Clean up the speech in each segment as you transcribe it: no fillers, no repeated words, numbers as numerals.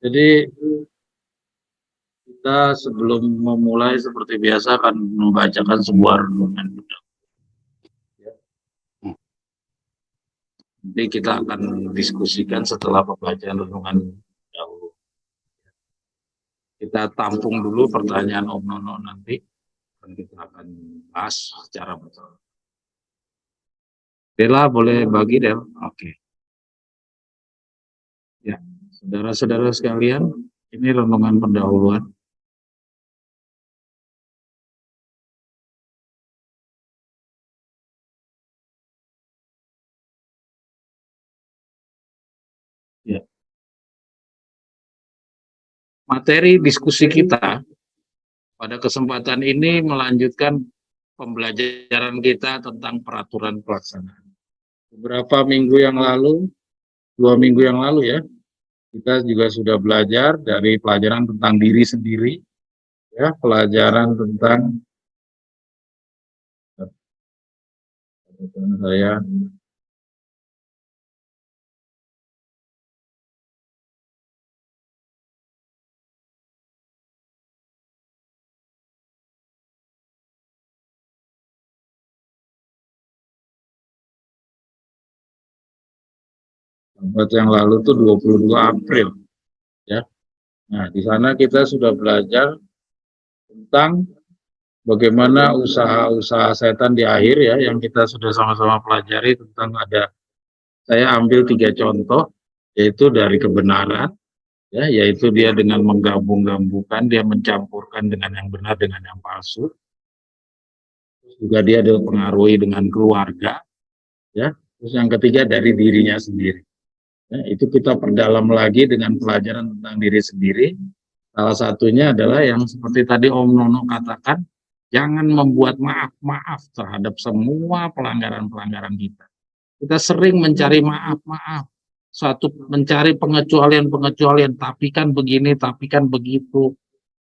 Jadi kita sebelum memulai seperti biasa akan membacakan sebuah renungan. Nanti kita akan diskusikan setelah pembacaan renungan dahulu. Kita tampung dulu pertanyaan Om Nono nanti, dan kita akan bahas secara betul. Dela boleh bagi Del? Oke. Ya, saudara-saudara sekalian, ini renungan pendahuluan. Ya. Materi diskusi kita pada kesempatan ini melanjutkan pembelajaran kita tentang peraturan pelaksanaan. Beberapa minggu yang lalu, 2 minggu yang lalu ya, kita juga sudah belajar dari pelajaran tentang diri sendiri, ya, pelajaran tentang saya yang lalu tuh 22 April, ya. Nah, di sana kita sudah belajar tentang bagaimana usaha-usaha setan di akhir ya, yang kita sudah sama-sama pelajari tentang saya ambil 3 contoh, yaitu dari kebenaran, ya, yaitu dia dengan menggabung-gabungkan, dia mencampurkan dengan yang benar dengan yang palsu. Juga dia dipengaruhi dengan keluarga, ya. Terus yang ketiga dari dirinya sendiri. Ya, itu kita perdalam lagi dengan pelajaran tentang diri sendiri. Salah satunya adalah yang seperti tadi Om Nono katakan, jangan membuat maaf-maaf terhadap semua pelanggaran-pelanggaran kita. Kita sering mencari maaf-maaf, mencari pengecualian-pengecualian, tapi kan begini, tapi kan begitu,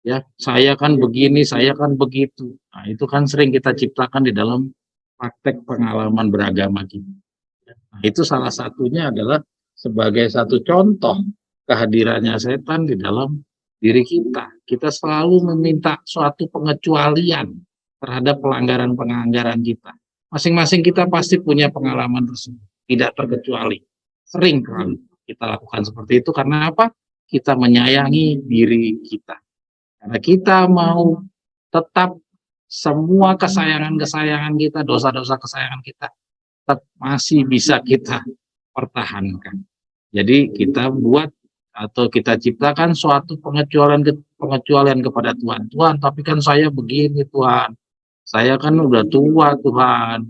ya, saya kan begini, saya kan begitu. Nah, itu kan sering kita ciptakan di dalam praktek pengalaman beragama kita. Nah, itu salah satunya adalah sebagai satu contoh kehadirannya setan di dalam diri kita. Kita selalu meminta suatu pengecualian terhadap pelanggaran-pelanggaran kita. Masing-masing kita pasti punya pengalaman tersebut, tidak terkecuali. Sering kali kita lakukan seperti itu karena apa? Kita menyayangi diri kita. Karena kita mau tetap semua kesayangan-kesayangan kita, dosa-dosa kesayangan kita, tetap masih bisa kita pertahankan. Jadi kita buat atau kita ciptakan suatu pengecualian kepada Tuhan. Tuhan, tapi kan saya begini Tuhan. Saya kan udah tua Tuhan.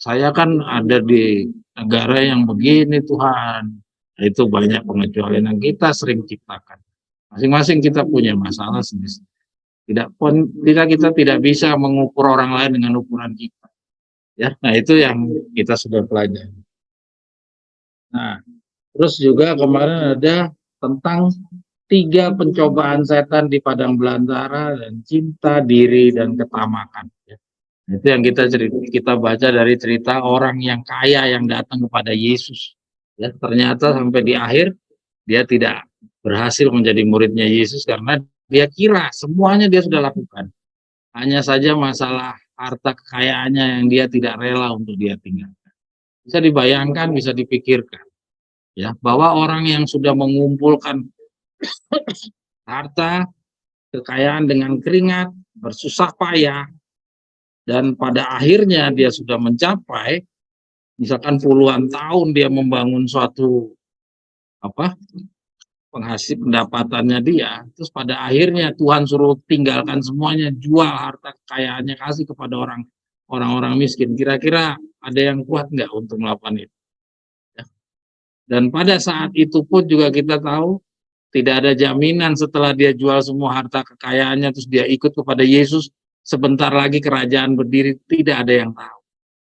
Saya kan ada di negara yang begini Tuhan. Itu banyak pengecualian yang kita sering ciptakan. Masing-masing kita punya masalah sendiri. Kita tidak bisa mengukur orang lain dengan ukuran kita. Ya, nah itu yang kita sudah pelajari. Nah, terus juga kemarin ada tentang 3 pencobaan setan di padang belantara dan cinta diri dan ketamakan. Ya. Itu yang kita baca dari cerita orang yang kaya yang datang kepada Yesus. Ya, ternyata sampai di akhir dia tidak berhasil menjadi muridnya Yesus karena dia kira semuanya dia sudah lakukan. Hanya saja masalah harta kekayaannya yang dia tidak rela untuk dia tinggalkan. Bisa dibayangkan, bisa dipikirkan, ya, bahwa orang yang sudah mengumpulkan harta kekayaan dengan keringat, bersusah payah, dan pada akhirnya dia sudah mencapai, misalkan puluhan tahun dia membangun suatu penghasil pendapatannya dia, terus pada akhirnya Tuhan suruh tinggalkan semuanya, jual harta kekayaannya, kasih kepada orang-orang miskin. Kira-kira ada yang kuat nggak untuk melakukan itu? Ya. Dan pada saat itu pun juga kita tahu tidak ada jaminan setelah dia jual semua harta kekayaannya terus dia ikut kepada Yesus, sebentar lagi kerajaan berdiri, tidak ada yang tahu.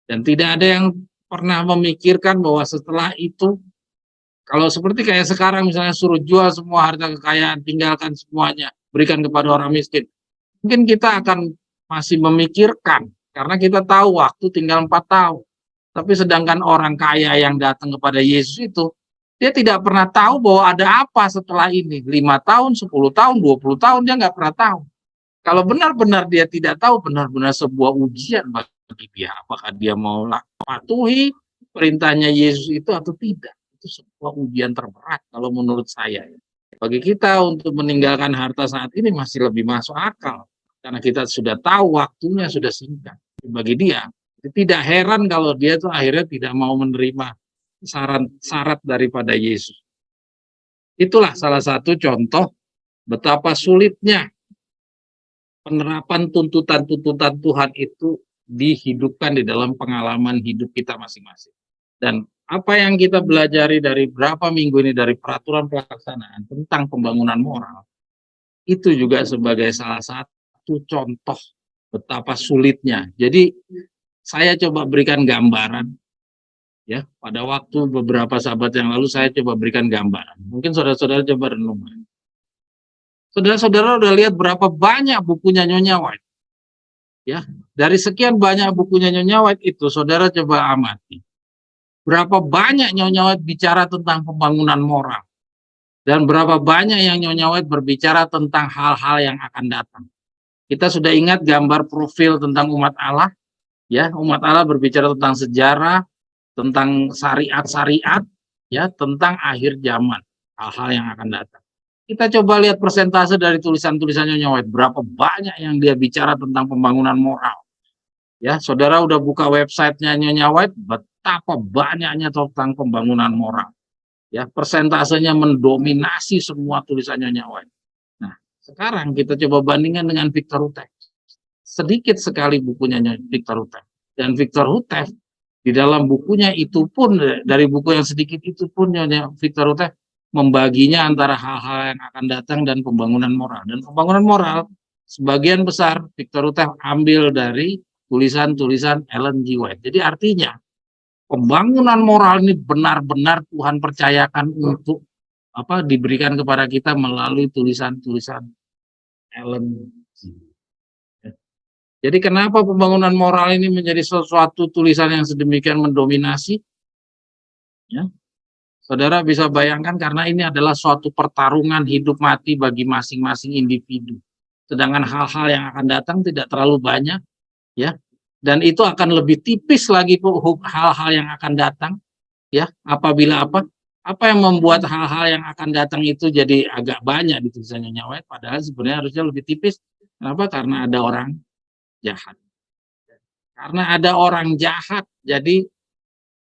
Dan tidak ada yang pernah memikirkan bahwa setelah itu, kalau seperti kayak sekarang misalnya suruh jual semua harta kekayaan, tinggalkan semuanya, berikan kepada orang miskin. Mungkin kita akan masih memikirkan, karena kita tahu waktu tinggal 4 tahun. Tapi sedangkan orang kaya yang datang kepada Yesus itu, Dia tidak pernah tahu bahwa ada apa setelah ini. 5 tahun, 10 tahun, 20 tahun, dia nggak pernah tahu. Kalau benar-benar dia tidak tahu, benar-benar sebuah ujian bagi dia. Apakah dia mau patuhi perintahnya Yesus itu atau tidak. Itu sebuah ujian terberat kalau menurut saya. Bagi kita untuk meninggalkan harta saat ini masih lebih masuk akal. Karena kita sudah tahu waktunya sudah singkat. Bagi dia, tidak heran kalau dia tuh akhirnya tidak mau menerima syarat daripada Yesus. Itulah salah satu contoh betapa sulitnya penerapan tuntutan-tuntutan Tuhan itu dihidupkan di dalam pengalaman hidup kita masing-masing. Dan apa yang kita belajari dari berapa minggu ini dari peraturan pelaksanaan tentang pembangunan moral, itu juga sebagai salah satu contoh betapa sulitnya. Jadi saya coba berikan gambaran, ya, pada waktu beberapa sahabat yang lalu saya coba berikan gambaran. Mungkin saudara-saudara coba renungkan. Saudara-saudara udah lihat berapa banyak bukunya Nyonya White? Ya, dari sekian banyak bukunya Nyonya White itu, saudara coba amati. Berapa banyak Nyonya White bicara tentang pembangunan moral. Dan berapa banyak yang Nyonya White berbicara tentang hal-hal yang akan datang. Kita sudah ingat gambar profil tentang umat Allah. Ya, umat Allah berbicara tentang sejarah, tentang syariat-syariat, ya, tentang akhir zaman, hal-hal yang akan datang. Kita coba lihat persentase dari tulisan-tulisan Nyonya White, berapa banyak yang dia bicara tentang pembangunan moral. Ya, saudara udah buka websitenya Nyonya White, betapa banyaknya tentang pembangunan moral. Ya, persentasenya mendominasi semua tulisan Nyonya White. Nah, sekarang kita coba bandingkan dengan Victor Houteff. Sedikit sekali bukunya Victor Houteff. Dan Victor Houteff di dalam bukunya itu pun, dari buku yang sedikit itu pun Victor Houteff membaginya antara hal-hal yang akan datang dan pembangunan moral. Dan pembangunan moral sebagian besar Victor Houteff ambil dari tulisan-tulisan Ellen G. White. Jadi artinya pembangunan moral ini benar-benar Tuhan percayakan untuk diberikan kepada kita melalui tulisan-tulisan Ellen G. Jadi kenapa pembangunan moral ini menjadi sesuatu tulisan yang sedemikian mendominasi? Ya. Saudara bisa bayangkan karena ini adalah suatu pertarungan hidup mati bagi masing-masing individu. Sedangkan hal-hal yang akan datang tidak terlalu banyak, ya. Dan itu akan lebih tipis lagi hal-hal yang akan datang, ya. Apabila apa yang membuat hal-hal yang akan datang itu jadi agak banyak di tulisannya Nyonya White, padahal sebenarnya harusnya lebih tipis. Kenapa? Karena ada orang jahat. Karena ada orang jahat, jadi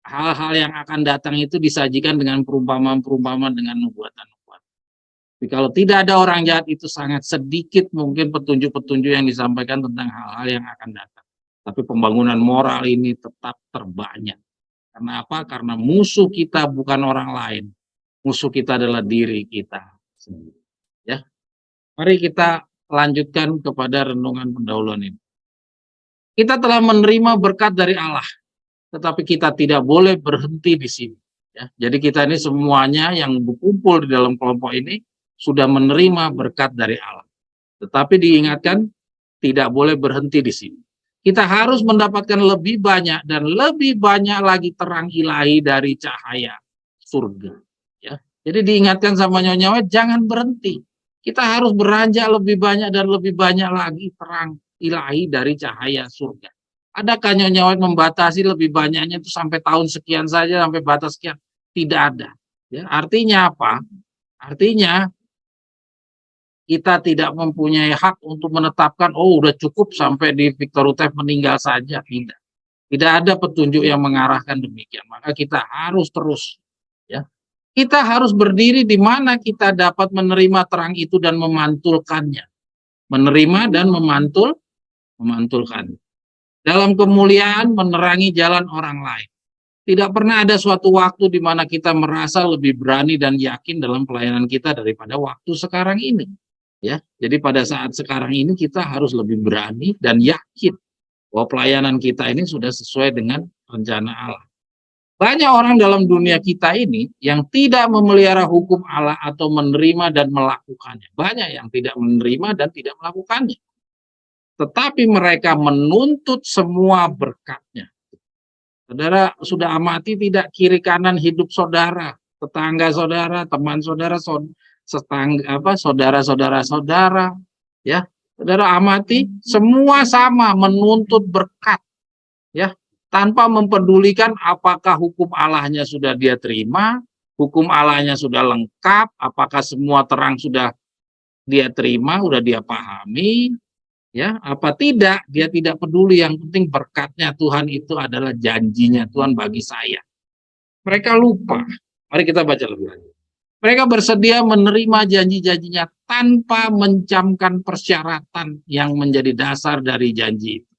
hal-hal yang akan datang itu disajikan dengan perumpamaan-perumpamaan dengan nubuatan-nubuatan. Tapi kalau tidak ada orang jahat itu sangat sedikit mungkin petunjuk-petunjuk yang disampaikan tentang hal-hal yang akan datang. Tapi pembangunan moral ini tetap terbanyak. Karena apa? Karena musuh kita bukan orang lain. Musuh kita adalah diri kita sendiri. Ya. Mari kita lanjutkan kepada renungan pendahuluan ini. Kita telah menerima berkat dari Allah. Tetapi kita tidak boleh berhenti di sini. Ya. Jadi kita ini semuanya yang berkumpul di dalam kelompok ini sudah menerima berkat dari Allah. Tetapi diingatkan tidak boleh berhenti di sini. Kita harus mendapatkan lebih banyak dan lebih banyak lagi terang ilahi dari cahaya surga. Ya. Jadi diingatkan sama Nyonya White, jangan berhenti. Kita harus beranjak lebih banyak dan lebih banyak lagi terang ilahi dari cahaya surga. Adakah Nyonya White membatasi lebih banyaknya itu sampai tahun sekian saja, sampai batas sekian? Tidak ada. Ya, artinya apa? Artinya kita tidak mempunyai hak untuk menetapkan, oh udah cukup sampai di Victor Houteff meninggal saja. Tidak. Tidak ada petunjuk yang mengarahkan demikian. Maka kita harus terus. Ya. Kita harus berdiri di mana kita dapat menerima terang itu dan memantulkannya. Menerima dan memantulkannya. Dalam kemuliaan menerangi jalan orang lain. Tidak pernah ada suatu waktu di mana kita merasa lebih berani dan yakin dalam pelayanan kita daripada waktu sekarang ini. Ya, jadi pada saat sekarang ini kita harus lebih berani dan yakin bahwa pelayanan kita ini sudah sesuai dengan rencana Allah. Banyak orang dalam dunia kita ini yang tidak memelihara hukum Allah atau menerima dan melakukannya. Banyak yang tidak menerima dan tidak melakukannya. Tetapi mereka menuntut semua berkatnya. Saudara sudah amati tidak kiri kanan hidup saudara tetangga saudara, teman saudara, saudara-saudara saudara, ya. Saudara amati, semua sama menuntut berkat, ya, tanpa mempedulikan apakah hukum Allahnya sudah dia terima, hukum Allahnya sudah lengkap, apakah semua terang sudah dia terima, sudah dia pahami, ya, apa tidak, dia tidak peduli. Yang penting berkatnya Tuhan itu adalah janjinya Tuhan bagi saya. Mereka lupa. Mari kita baca lebih lanjut. Mereka bersedia menerima janji-janjinya tanpa mencamkan persyaratan yang menjadi dasar dari janji itu.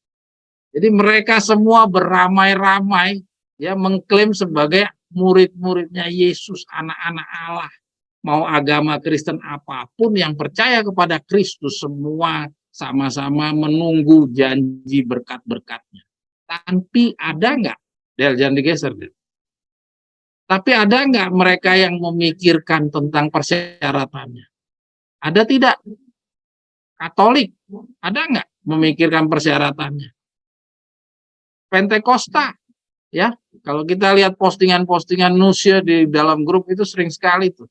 Jadi mereka semua beramai-ramai, ya, mengklaim sebagai murid-muridnya Yesus, anak-anak Allah. Mau agama Kristen apapun yang percaya kepada Kristus, semua sama-sama menunggu janji berkat-berkatnya. Tapi ada nggak? Del, jangan digeser, Del. Tapi ada nggak mereka yang memikirkan tentang persyaratannya? Ada tidak? Katolik, ada nggak memikirkan persyaratannya? Pentakosta, ya. Kalau kita lihat postingan-postingan Nusia di dalam grup itu sering sekali tuh.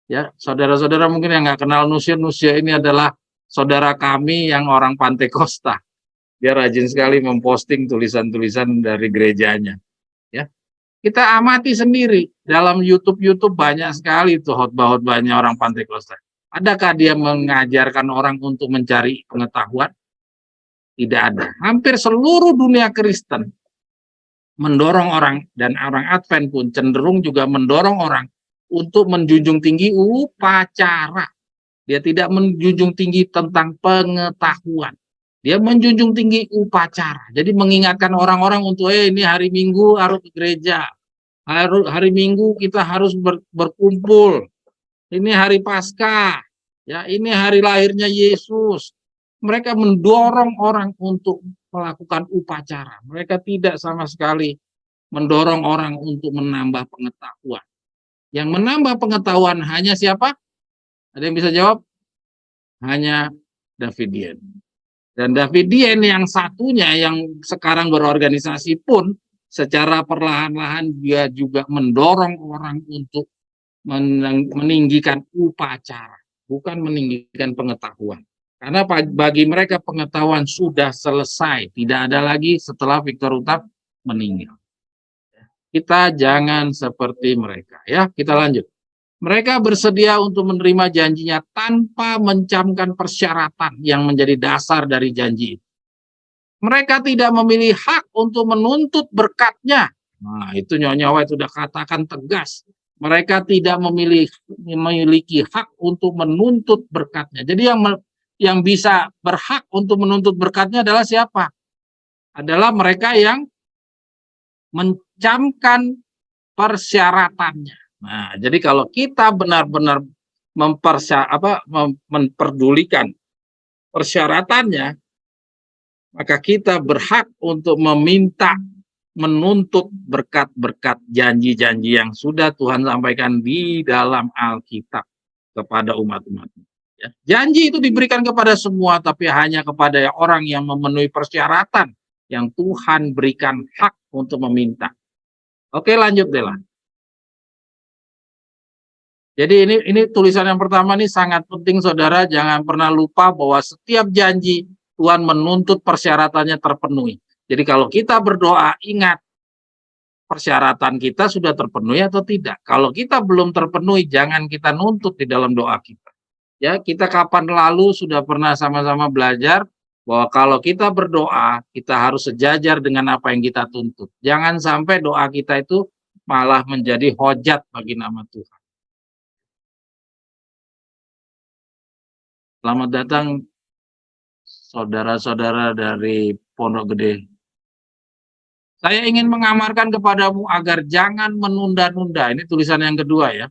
Ya, saudara-saudara mungkin yang nggak kenal Nusia ini adalah saudara kami yang orang Pentakosta. Dia rajin sekali memposting tulisan-tulisan dari gerejanya. Ya. Kita amati sendiri, dalam YouTube banyak sekali tuh khotbah-khotbahnya orang Pentakosta. Adakah dia mengajarkan orang untuk mencari pengetahuan? Tidak ada. Hampir seluruh dunia Kristen mendorong orang, dan orang Advent pun cenderung juga mendorong orang untuk menjunjung tinggi upacara. Dia tidak menjunjung tinggi tentang pengetahuan. Dia menjunjung tinggi upacara. Jadi mengingatkan orang-orang untuk ini hari Minggu harus ke gereja. Hari Minggu kita harus berkumpul. Ini hari Paskah. Ya, ini hari lahirnya Yesus. Mereka mendorong orang untuk melakukan upacara. Mereka tidak sama sekali mendorong orang untuk menambah pengetahuan. Yang menambah pengetahuan hanya siapa? Ada yang bisa jawab? Hanya Davidian. Dan Davidian yang satunya yang sekarang berorganisasi pun secara perlahan-lahan dia juga mendorong orang untuk meninggikan upacara, bukan meninggikan pengetahuan. Karena bagi mereka pengetahuan sudah selesai, tidak ada lagi setelah Victor Utap meninggal. Kita jangan seperti mereka, ya. Kita lanjut. Mereka bersedia untuk menerima janjinya tanpa mencamkan persyaratan yang menjadi dasar dari janji itu. Mereka tidak memilih hak untuk menuntut berkatnya. Nah, itu Nyonya White sudah katakan tegas. Mereka tidak memiliki hak untuk menuntut berkatnya. Jadi yang bisa berhak untuk menuntut berkatnya adalah siapa? Adalah mereka yang mencamkan persyaratannya. Nah, jadi kalau kita benar-benar memperdulikan persyaratannya, maka kita berhak untuk meminta, menuntut berkat-berkat janji-janji yang sudah Tuhan sampaikan di dalam Alkitab kepada umat-umatnya. Ya. Janji itu diberikan kepada semua, tapi hanya kepada orang yang memenuhi persyaratan yang Tuhan berikan hak untuk meminta. Oke, lanjut Dela. Jadi ini tulisan yang pertama ini sangat penting, saudara. Jangan pernah lupa bahwa setiap janji Tuhan menuntut persyaratannya terpenuhi. Jadi kalau kita berdoa, ingat persyaratan kita sudah terpenuhi atau tidak. Kalau kita belum terpenuhi, jangan kita nuntut di dalam doa kita. Ya, kita kapan lalu sudah pernah sama-sama belajar bahwa kalau kita berdoa, kita harus sejajar dengan apa yang kita tuntut. Jangan sampai doa kita itu malah menjadi hojat bagi nama Tuhan. Selamat datang saudara-saudara dari Pondok Gede. Saya ingin mengamarkan kepadamu agar jangan menunda-nunda. Ini tulisan yang kedua ya.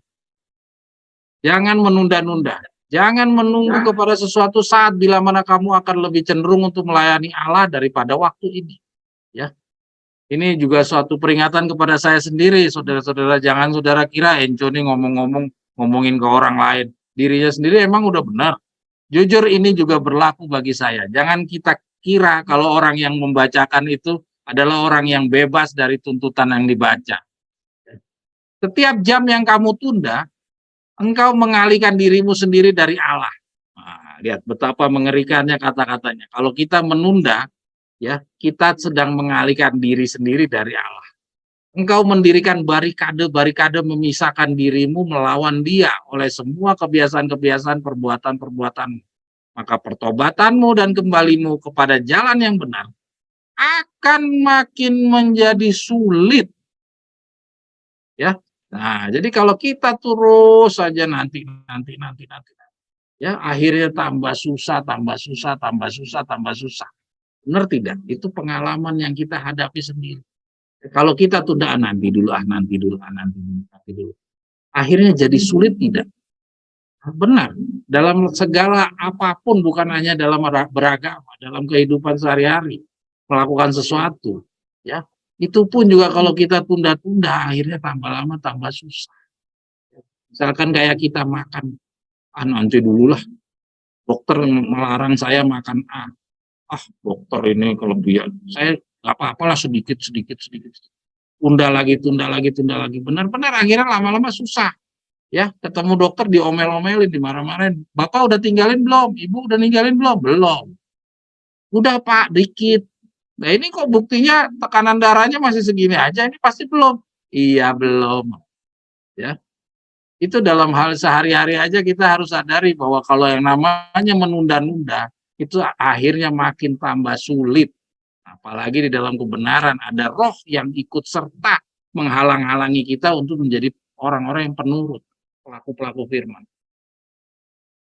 Jangan menunda-nunda. Jangan menunggu kepada sesuatu saat bila mana kamu akan lebih cenderung untuk melayani Allah daripada waktu ini. Ya. Ini juga suatu peringatan kepada saya sendiri, saudara-saudara. Jangan saudara kira Enco ini ngomongin ke orang lain. Dirinya sendiri emang udah benar. Jujur ini juga berlaku bagi saya. Jangan kita kira kalau orang yang membacakan itu adalah orang yang bebas dari tuntutan yang dibaca. Setiap jam yang kamu tunda, engkau mengalihkan dirimu sendiri dari Allah. Nah, lihat betapa mengerikannya kata-katanya. Kalau kita menunda, ya, kita sedang mengalihkan diri sendiri dari Allah. Engkau mendirikan barikade-barikade memisahkan dirimu melawan Dia oleh semua kebiasaan-kebiasaan perbuatan-perbuatan. Maka pertobatanmu dan kembalimu kepada jalan yang benar akan makin menjadi sulit. Ya. Nah, jadi kalau kita terus saja nanti, ya akhirnya tambah susah, tambah susah, tambah susah, tambah susah. Benar tidak? Itu pengalaman yang kita hadapi sendiri. Kalau kita tunda nanti dulu, nanti dulu, nanti dulu. Akhirnya jadi sulit tidak? Benar. Dalam segala apapun, bukan hanya dalam beragama, dalam kehidupan sehari-hari, melakukan sesuatu, ya. Itu pun juga kalau kita tunda-tunda, akhirnya tambah lama tambah susah. Misalkan kayak kita makan, nanti dulu lah. Dokter melarang saya makan A. Dokter ini kelebihan. Saya nggak apa-apalah sedikit. Tunda lagi. Benar-benar akhirnya lama-lama susah. Ya, ketemu dokter diomel-omelin, dimarah-marahin. Bapak udah tinggalin belum? Ibu udah ninggalin belum? Belum. Udah Pak, dikit. Nah ini kok buktinya tekanan darahnya masih segini aja, ini pasti belum. Iya belum. Ya, itu dalam hal sehari-hari aja kita harus sadari bahwa kalau yang namanya menunda-nunda, itu akhirnya makin tambah sulit. Apalagi di dalam kebenaran ada roh yang ikut serta menghalang-halangi kita untuk menjadi orang-orang yang penurut, pelaku-pelaku firman.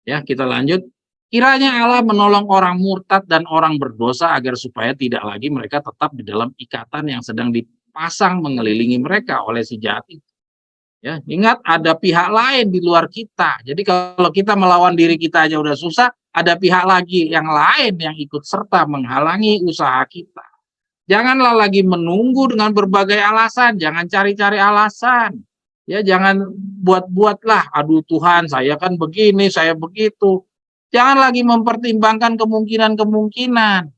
Ya, kita lanjut. Kiranya Allah menolong orang murtad dan orang berdosa agar supaya tidak lagi mereka tetap di dalam ikatan yang sedang dipasang mengelilingi mereka oleh si jahat itu. Ya, ingat ada pihak lain di luar kita. Jadi kalau kita melawan diri kita aja udah susah, ada pihak lagi yang lain yang ikut serta menghalangi usaha kita. Janganlah lagi menunggu dengan berbagai alasan, jangan cari-cari alasan. Ya, jangan buat-buatlah, aduh Tuhan, saya kan begini, saya begitu. Jangan lagi mempertimbangkan kemungkinan-kemungkinan.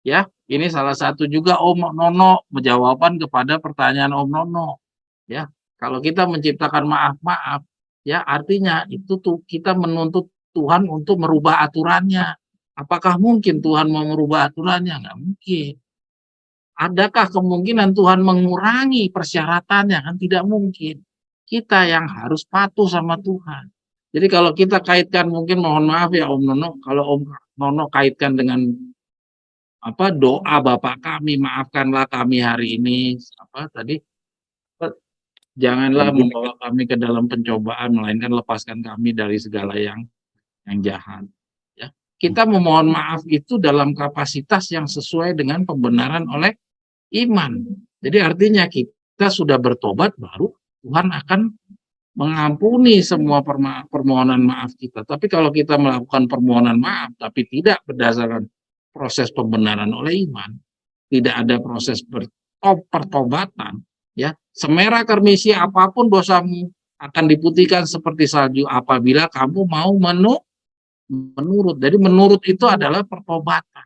Ya, ini salah satu juga Om Nono menjawaban kepada pertanyaan Om Nono. Ya, kalau kita menciptakan maaf-maaf, ya artinya itu tuh kita menuntut Tuhan untuk merubah aturannya. Apakah mungkin Tuhan mau merubah aturannya? Nggak mungkin. Adakah kemungkinan Tuhan mengurangi persyaratannya? Kan tidak mungkin. Kita yang harus patuh sama Tuhan. Jadi kalau kita kaitkan, mungkin mohon maaf ya Om Nono, kalau Om Nono kaitkan dengan doa Bapak kami, maafkanlah kami hari ini, janganlah membawa kami ke dalam pencobaan, melainkan lepaskan kami dari segala yang jahat. Ya. Kita memohon maaf itu dalam kapasitas yang sesuai dengan pembenaran oleh iman. Jadi artinya kita sudah bertobat, baru Tuhan akan mengampuni semua permohonan maaf kita. Tapi kalau kita melakukan permohonan maaf tapi tidak berdasarkan proses pembenaran oleh iman, tidak ada proses pertobatan, ya, semerah kermisi apapun dosamu akan diputihkan seperti salju apabila kamu mau menurut. Jadi menurut itu adalah pertobatan.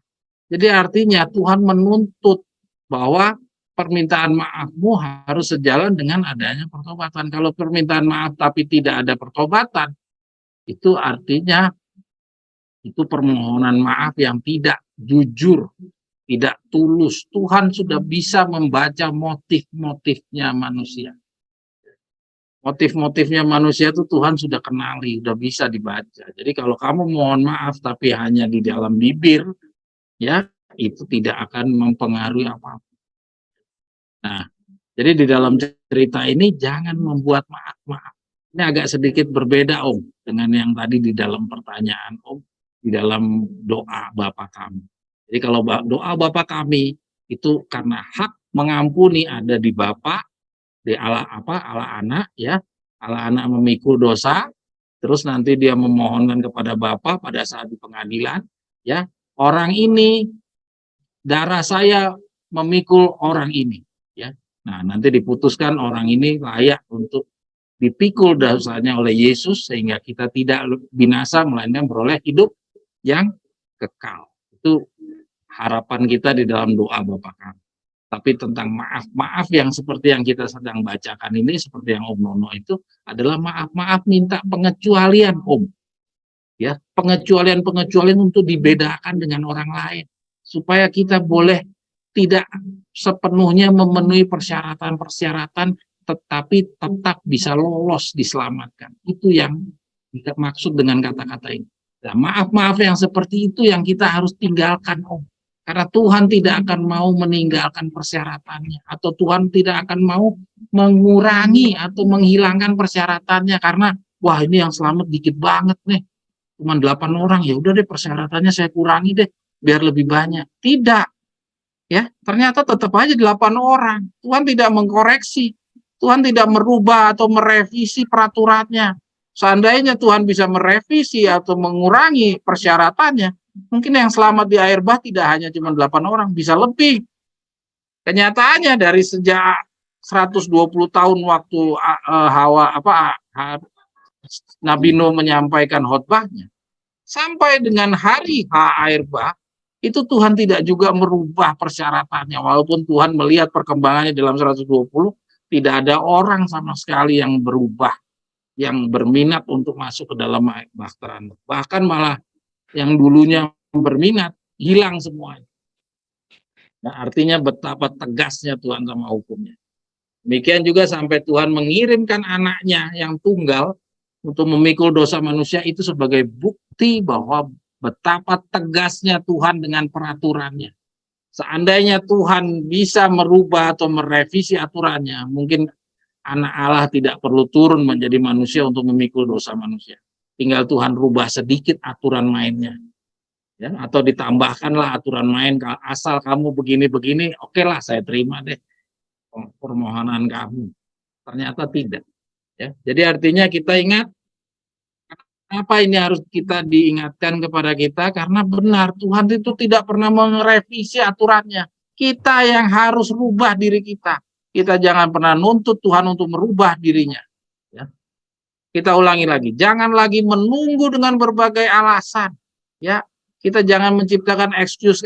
Jadi artinya Tuhan menuntut bahwa permintaan maafmu harus sejalan dengan adanya pertobatan. Kalau permintaan maaf tapi tidak ada pertobatan, itu artinya itu permohonan maaf yang tidak jujur, tidak tulus. Tuhan sudah bisa membaca motif-motifnya manusia. Motif-motifnya manusia itu Tuhan sudah kenali, sudah bisa dibaca. Jadi kalau kamu mohon maaf tapi hanya di dalam bibir, ya itu tidak akan mempengaruhi apa-apa. Nah, jadi di dalam cerita ini jangan membuat maaf-maaf. Ini agak sedikit berbeda Om dengan yang tadi di dalam pertanyaan Om, di dalam doa Bapa kami. Jadi kalau doa Bapa kami itu karena hak mengampuni ada di Bapa, di Allah anak ya. Allah anak memikul dosa, terus nanti dia memohonkan kepada Bapa pada saat di pengadilan, ya. Orang ini darah saya memikul orang ini. Nah, nanti diputuskan orang ini layak untuk dipikul dosanya oleh Yesus sehingga kita tidak binasa melainkan beroleh hidup yang kekal. Itu harapan kita di dalam doa Bapa kami. Tapi tentang maaf-maaf yang seperti yang kita sedang bacakan ini, seperti yang Om Nono itu adalah maaf-maaf minta pengecualian, Om. Ya, pengecualian-pengecualian untuk dibedakan dengan orang lain supaya kita boleh tidak sepenuhnya memenuhi persyaratan-persyaratan tetapi tetap bisa lolos diselamatkan. Itu yang maksud dengan kata-kata ini. Nah, maaf-maaf yang seperti itu yang kita harus tinggalkan, Om. Karena Tuhan tidak akan mau meninggalkan persyaratannya. Atau Tuhan tidak akan mau mengurangi atau menghilangkan persyaratannya. Karena, wah ini yang selamat dikit banget nih. Cuma 8 orang, ya udah deh persyaratannya saya kurangi deh. Biar lebih banyak. Tidak. Ya, ternyata tetap aja 8 orang. Tuhan tidak mengkoreksi. Tuhan tidak merubah atau merevisi peraturannya. Seandainya Tuhan bisa merevisi atau mengurangi persyaratannya, mungkin yang selamat di air bah tidak hanya cuma 8 orang, bisa lebih. Kenyataannya dari sejak 120 tahun waktu Nabi Nuh menyampaikan khotbahnya, sampai dengan hari air bah, itu Tuhan tidak juga merubah persyaratannya. Walaupun Tuhan melihat perkembangannya dalam 120, tidak ada orang sama sekali yang berubah, yang berminat untuk masuk ke dalam bahtera. Bahkan malah yang dulunya berminat, hilang semuanya. Nah, artinya betapa tegasnya Tuhan sama hukumnya. Demikian juga sampai Tuhan mengirimkan anaknya yang tunggal untuk memikul dosa manusia itu sebagai bukti bahwa betapa tegasnya Tuhan dengan peraturannya. Seandainya Tuhan bisa merubah atau merevisi aturannya, mungkin anak Allah tidak perlu turun menjadi manusia untuk memikul dosa manusia. Tinggal Tuhan rubah sedikit aturan mainnya. Ya, atau ditambahkanlah aturan main, asal kamu begini-begini, oke lah saya terima deh permohonan kamu. Ternyata tidak. Ya. Jadi artinya kita ingat, apa ini harus kita diingatkan kepada kita, karena benar Tuhan itu tidak pernah merevisi aturannya. Kita yang harus rubah diri kita. Kita jangan pernah nuntut Tuhan untuk merubah dirinya. Ya. Kita ulangi lagi, jangan lagi menunggu dengan berbagai alasan. Ya, kita jangan menciptakan excuse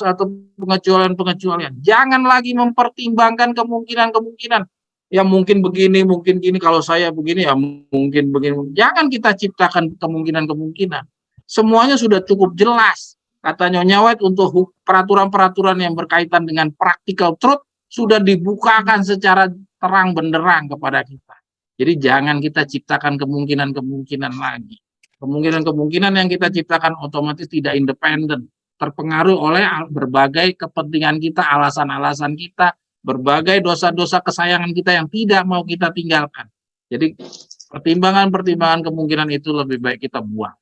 atau pengecualian-pengecualian. Jangan lagi mempertimbangkan kemungkinan-kemungkinan. Ya mungkin begini, mungkin gini, kalau saya begini, ya mungkin begini. Jangan kita ciptakan kemungkinan-kemungkinan. Semuanya sudah cukup jelas. Kata Nyonya White, untuk peraturan-peraturan yang berkaitan dengan practical truth sudah dibukakan secara terang benderang kepada kita. Jadi jangan kita ciptakan kemungkinan-kemungkinan lagi. Kemungkinan-kemungkinan yang kita ciptakan otomatis tidak independen, terpengaruh oleh berbagai kepentingan kita, alasan-alasan kita, berbagai dosa-dosa kesayangan kita yang tidak mau kita tinggalkan. Jadi pertimbangan-pertimbangan kemungkinan itu lebih baik kita buang.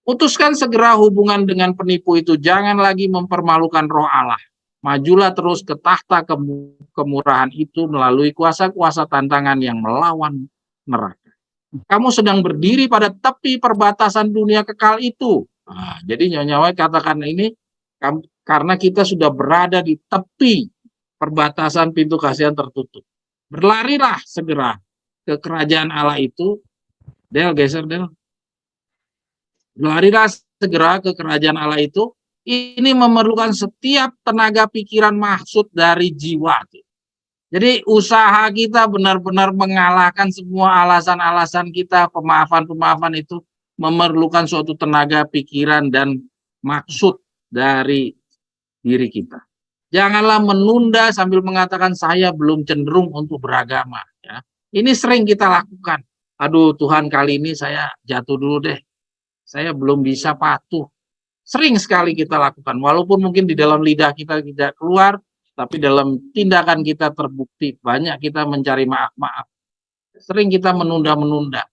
Putuskan segera hubungan dengan penipu itu, jangan lagi mempermalukan roh Allah. Majulah terus ke tahta kemurahan itu melalui kuasa-kuasa tantangan yang melawan neraka. Kamu sedang berdiri pada tepi perbatasan dunia kekal itu. Nah, jadi Nyonya White katakan ini karena kita sudah berada di tepi perbatasan pintu kasihan tertutup. Berlarilah segera ke kerajaan Allah itu. Del, geser Del. Berlarilah segera ke kerajaan Allah itu. Ini memerlukan setiap tenaga pikiran maksud dari jiwa. Jadi usaha kita benar-benar mengalahkan semua alasan-alasan kita, pemaafan-pemaafan itu memerlukan suatu tenaga pikiran dan maksud dari diri kita. Janganlah menunda sambil mengatakan saya belum cenderung untuk beragama. Ya. Ini sering kita lakukan. Aduh Tuhan, kali ini saya jatuh dulu deh. Saya belum bisa patuh. Sering sekali kita lakukan. Walaupun mungkin di dalam lidah kita tidak keluar, tapi dalam tindakan kita terbukti banyak kita mencari maaf-maaf. Sering kita menunda-menunda.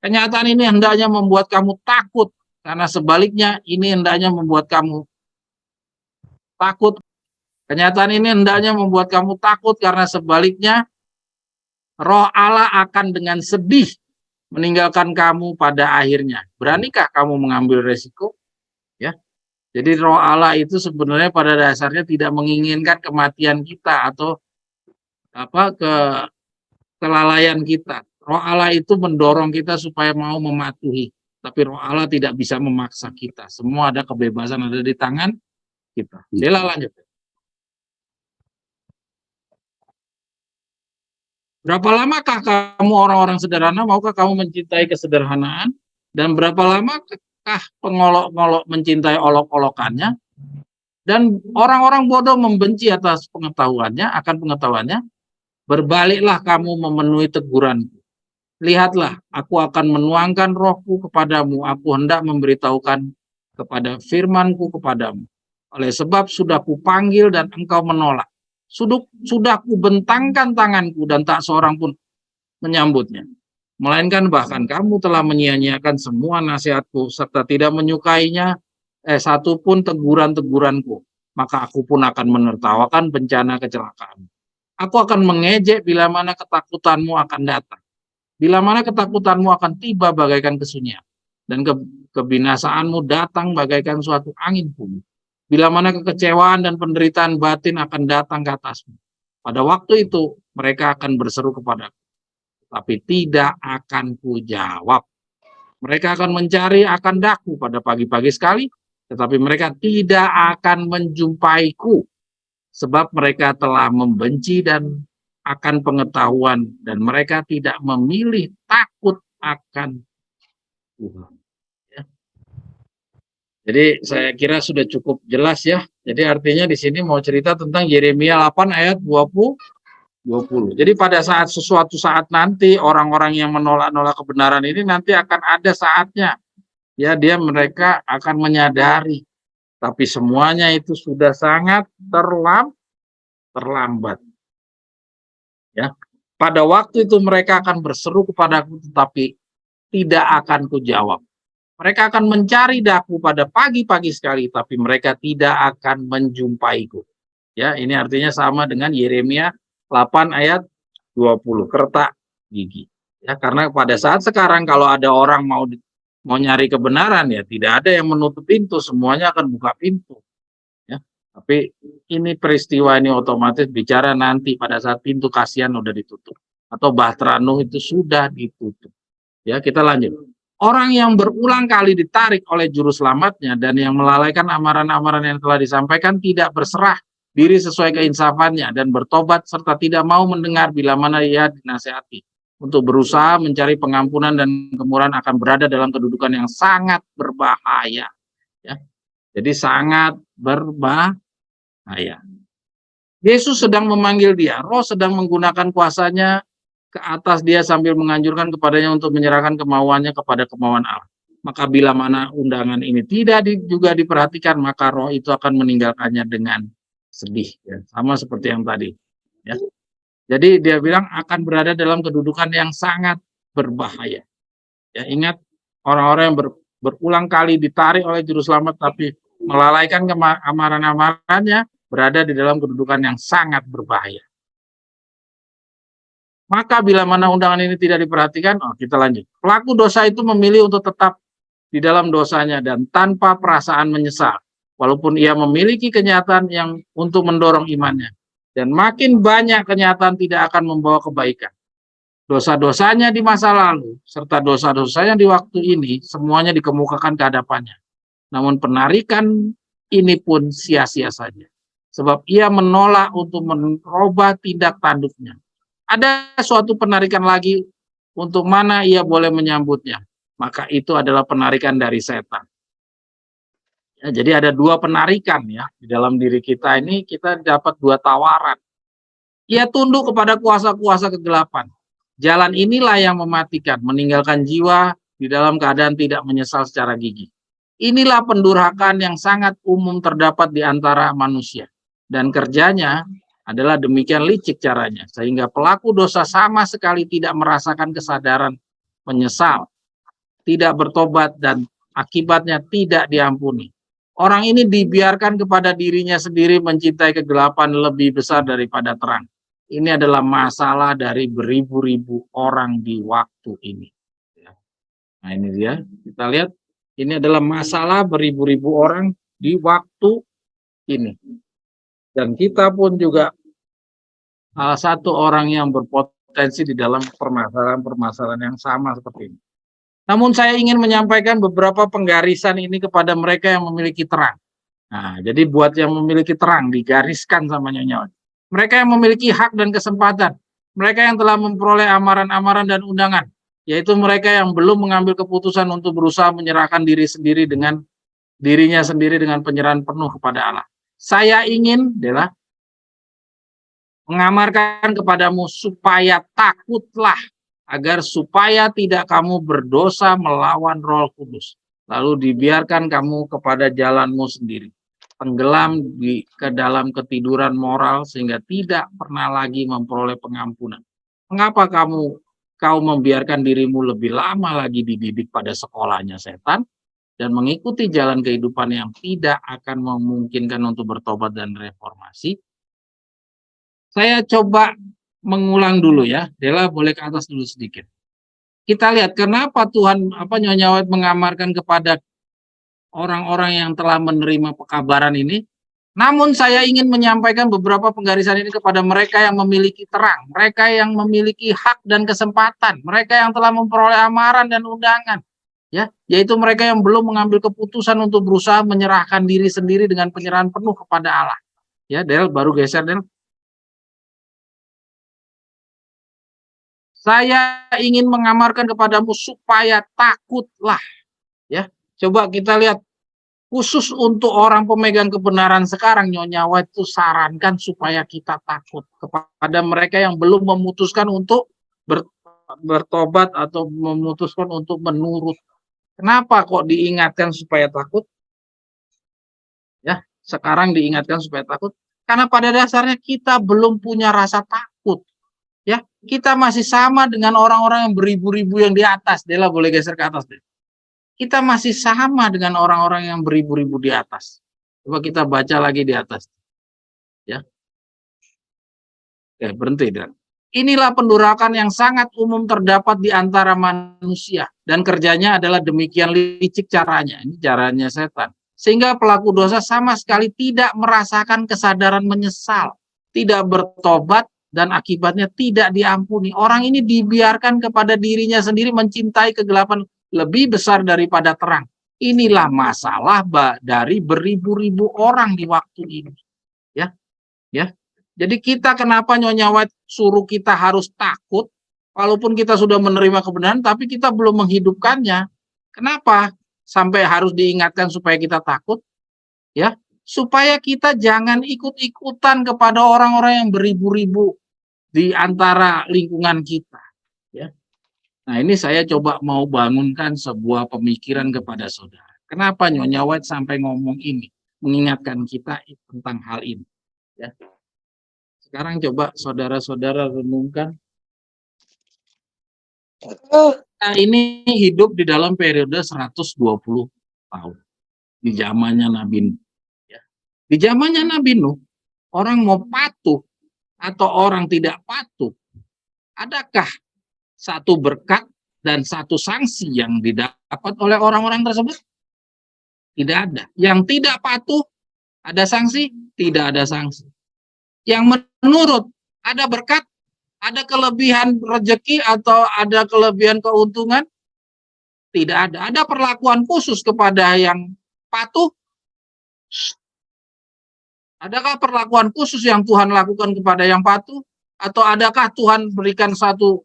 Kenyataan ini hendaknya membuat kamu takut, karena sebaliknya ini hendaknya membuat kamu takut. Kenyataan ini hendaknya membuat kamu takut, karena sebaliknya Roh Allah akan dengan sedih meninggalkan kamu pada akhirnya. Beranikah kamu mengambil resiko? Ya. Jadi Roh Allah itu sebenarnya pada dasarnya tidak menginginkan kematian kita atau kelalaian kita. Roh Allah itu mendorong kita supaya mau mematuhi. Tapi Roh Allah tidak bisa memaksa kita. Semua ada kebebasan ada di tangan kita. Sila lanjut. Berapa lamakah kamu orang-orang sederhana, maukah kamu mencintai kesederhanaan? Dan berapa lamakah pengolok-ngolok mencintai olok-olokannya? Dan orang-orang bodoh membenci atas pengetahuannya, akan pengetahuannya. Berbaliklah kamu memenuhi teguranku. Lihatlah, aku akan menuangkan rohku kepadamu, aku hendak memberitahukan kepada firmanku kepadamu. Oleh sebab sudah kupanggil dan engkau menolak. Sudah kubentangkan tanganku dan tak seorang pun menyambutnya. Melainkan bahkan kamu telah menyia-nyiakan semua nasihatku serta tidak menyukainya satu pun teguran-teguranku. Maka aku pun akan menertawakan bencana kecelakaan. Aku akan mengejek bila mana ketakutanmu akan datang. Bila mana ketakutanmu akan tiba bagaikan kesunyian, dan kebinasaanmu datang bagaikan suatu angin bumi. Bila mana kekecewaan dan penderitaan batin akan datang ke atasmu. Pada waktu itu mereka akan berseru kepadaku, tapi tidak akan kujawab. Mereka akan mencari akan daku pada pagi-pagi sekali, tetapi mereka tidak akan menjumpaiku, sebab mereka telah membenci dan akan pengetahuan, dan mereka tidak memilih takut akan Tuhan. Ya. Jadi saya kira sudah cukup jelas ya. Jadi artinya di sini mau cerita tentang Yeremia 8 ayat 20. Jadi pada suatu saat nanti orang-orang yang menolak-nolak kebenaran ini nanti akan ada saatnya ya mereka akan menyadari, tapi semuanya itu sudah sangat terlambat. Ya, pada waktu itu mereka akan berseru kepadaku, tetapi tidak akan kujawab. Mereka akan mencari daku pada pagi-pagi sekali, tapi mereka tidak akan menjumpaiku. Ya, ini artinya sama dengan Yeremia 8 ayat 20, kertak gigi. Ya, karena pada saat sekarang kalau ada orang mau nyari kebenaran, ya tidak ada yang menutup pintu, semuanya akan buka pintu. Tapi ini peristiwa ini otomatis bicara nanti pada saat pintu kasihan udah ditutup atau Bahtera Nuh itu sudah ditutup. Ya, kita lanjut. Orang yang berulang kali ditarik oleh juru selamatnya dan yang melalaikan amaran-amaran yang telah disampaikan tidak berserah diri sesuai keinsafannya dan bertobat serta tidak mau mendengar bila mana ia dinasihati untuk berusaha mencari pengampunan dan kemurahan akan berada dalam kedudukan yang sangat berbahaya. Ya. Jadi sangat berbahaya. Yesus sedang memanggil dia, Roh sedang menggunakan kuasanya ke atas dia sambil menganjurkan kepadanya untuk menyerahkan kemauannya kepada kemauan Allah. Maka bila mana undangan ini tidak juga diperhatikan, maka Roh itu akan meninggalkannya dengan sedih. Ya. Sama seperti yang tadi. Ya. Jadi dia bilang akan berada dalam kedudukan yang sangat berbahaya. Ya, ingat orang-orang yang berulang kali ditarik oleh juru selamat tapi melalaikan amaran-amarannya berada di dalam kedudukan yang sangat berbahaya. Maka bila mana undangan ini tidak diperhatikan, kita lanjut. Pelaku dosa itu memilih untuk tetap di dalam dosanya dan tanpa perasaan menyesal, walaupun ia memiliki kenyataan yang untuk mendorong imannya. Dan makin banyak kenyataan tidak akan membawa kebaikan. Dosa-dosanya di masa lalu, serta dosa-dosanya di waktu ini, semuanya dikemukakan ke hadapannya. Namun penarikan ini pun sia-sia saja. Sebab ia menolak untuk merubah tindak tanduknya. Ada suatu penarikan lagi untuk mana ia boleh menyambutnya. Maka itu adalah penarikan dari setan. Ya, jadi ada dua penarikan ya. Di dalam diri kita ini kita dapat dua tawaran. Ia tunduk kepada kuasa-kuasa kegelapan. Jalan inilah yang mematikan, meninggalkan jiwa di dalam keadaan tidak menyesal secara gigih. Inilah pendurhakaan yang sangat umum terdapat di antara manusia. Dan kerjanya adalah demikian licik caranya. Sehingga pelaku dosa sama sekali tidak merasakan kesadaran menyesal, tidak bertobat, dan akibatnya tidak diampuni. Orang ini dibiarkan kepada dirinya sendiri mencintai kegelapan lebih besar daripada terang. Ini adalah masalah dari beribu-ribu orang di waktu ini. Nah ini dia, kita lihat. Ini adalah masalah beribu-ribu orang di waktu ini. Dan kita pun juga salah satu orang yang berpotensi di dalam permasalahan-permasalahan yang sama seperti ini. Namun saya ingin menyampaikan beberapa penggarisan ini kepada mereka yang memiliki terang. Nah, jadi buat yang memiliki terang, digariskan sama Nyonya. Mereka yang memiliki hak dan kesempatan Mereka yang telah memperoleh amaran-amaran dan undangan, yaitu mereka yang belum mengambil keputusan untuk berusaha menyerahkan diri sendiri dengan dirinya sendiri dengan penyerahan penuh kepada Allah. Saya ingin adalah mengamarkan kepadamu supaya takutlah, agar supaya tidak kamu berdosa melawan Roh Kudus, lalu dibiarkan kamu kepada jalanmu sendiri, tenggelam ke dalam ketiduran moral sehingga tidak pernah lagi memperoleh pengampunan. Mengapa kau membiarkan dirimu lebih lama lagi dididik pada sekolahnya setan dan mengikuti jalan kehidupan yang tidak akan memungkinkan untuk bertobat dan reformasi? Saya coba mengulang dulu ya. Dela boleh ke atas dulu sedikit. Kita lihat kenapa Tuhan Nyonya White mengamarkan kepada orang-orang yang telah menerima pekabaran ini. Namun saya ingin menyampaikan beberapa penggarisan ini kepada mereka yang memiliki terang, mereka yang memiliki hak dan kesempatan, mereka yang telah memperoleh amaran dan undangan, ya, yaitu mereka yang belum mengambil keputusan untuk berusaha menyerahkan diri sendiri dengan penyerahan penuh kepada Allah. Ya, Del, baru geser, Del. Saya ingin mengamarkan kepadamu supaya takutlah, ya. Coba kita lihat. Khusus untuk orang pemegang kebenaran sekarang, Nyonya White itu sarankan supaya kita takut kepada mereka yang belum memutuskan untuk bertobat atau memutuskan untuk menurut. Kenapa kok diingatkan supaya takut? Ya, sekarang diingatkan supaya takut. Karena pada dasarnya kita belum punya rasa takut. Ya, kita masih sama dengan orang-orang yang beribu-ribu yang di atas. Dela boleh geser ke atas deh. Kita masih sama dengan orang-orang yang beribu-ribu di atas. Coba kita baca lagi di atas. Ya. Oke, berhenti. Dan inilah pendurakan yang sangat umum terdapat di antara manusia. Dan kerjanya adalah demikian licik caranya. Ini caranya setan. Sehingga pelaku dosa sama sekali tidak merasakan kesadaran menyesal. Tidak bertobat dan akibatnya tidak diampuni. Orang ini dibiarkan kepada dirinya sendiri mencintai kegelapan lebih besar daripada terang. Inilah masalah dari beribu-ribu orang di waktu ini. Ya, ya. Jadi kita kenapa Nyonya White suruh kita harus takut, walaupun kita sudah menerima kebenaran, tapi kita belum menghidupkannya. Kenapa? Sampai harus diingatkan supaya kita takut, ya, supaya kita jangan ikut-ikutan kepada orang-orang yang beribu-ribu di antara lingkungan kita. Ya. Nah, ini saya coba mau bangunkan sebuah pemikiran kepada saudara. Kenapa Nyonya White sampai ngomong ini? Mengingatkan kita tentang hal ini. Ya. Sekarang coba saudara-saudara renungkan. Nah, ini hidup di dalam periode 120 tahun. Di zamannya Nabi Nuh. Ya. Di zamannya Nabi Nuh, orang mau patuh atau orang tidak patuh, adakah satu berkat dan satu sanksi yang didapat oleh orang-orang tersebut? Tidak ada. Yang tidak patuh, ada sanksi? Tidak ada sanksi. Yang menurut, ada berkat, ada kelebihan rezeki atau ada kelebihan keuntungan? Tidak ada. Ada perlakuan khusus kepada yang patuh? Adakah perlakuan khusus yang Tuhan lakukan kepada yang patuh? Atau adakah Tuhan berikan satu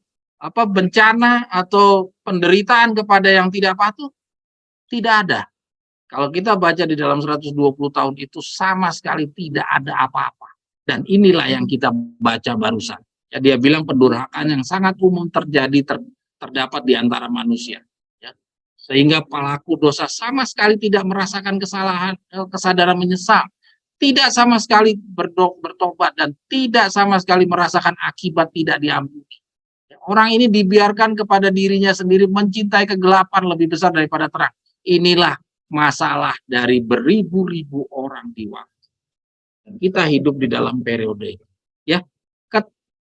bencana atau penderitaan kepada yang tidak patuh? Tidak ada. Kalau kita baca di dalam 120 tahun itu sama sekali tidak ada apa-apa. Dan inilah yang kita baca barusan. Ya, dia bilang pendurhakaan yang sangat umum terdapat di antara manusia. Ya. Sehingga pelaku dosa sama sekali tidak merasakan kesadaran menyesal. Tidak sama sekali bertobat dan tidak sama sekali merasakan akibat tidak diampuni. Orang ini dibiarkan kepada dirinya sendiri mencintai kegelapan lebih besar daripada terang. Inilah masalah dari beribu-ribu orang di waktu. Kita hidup di dalam periode itu. Ya,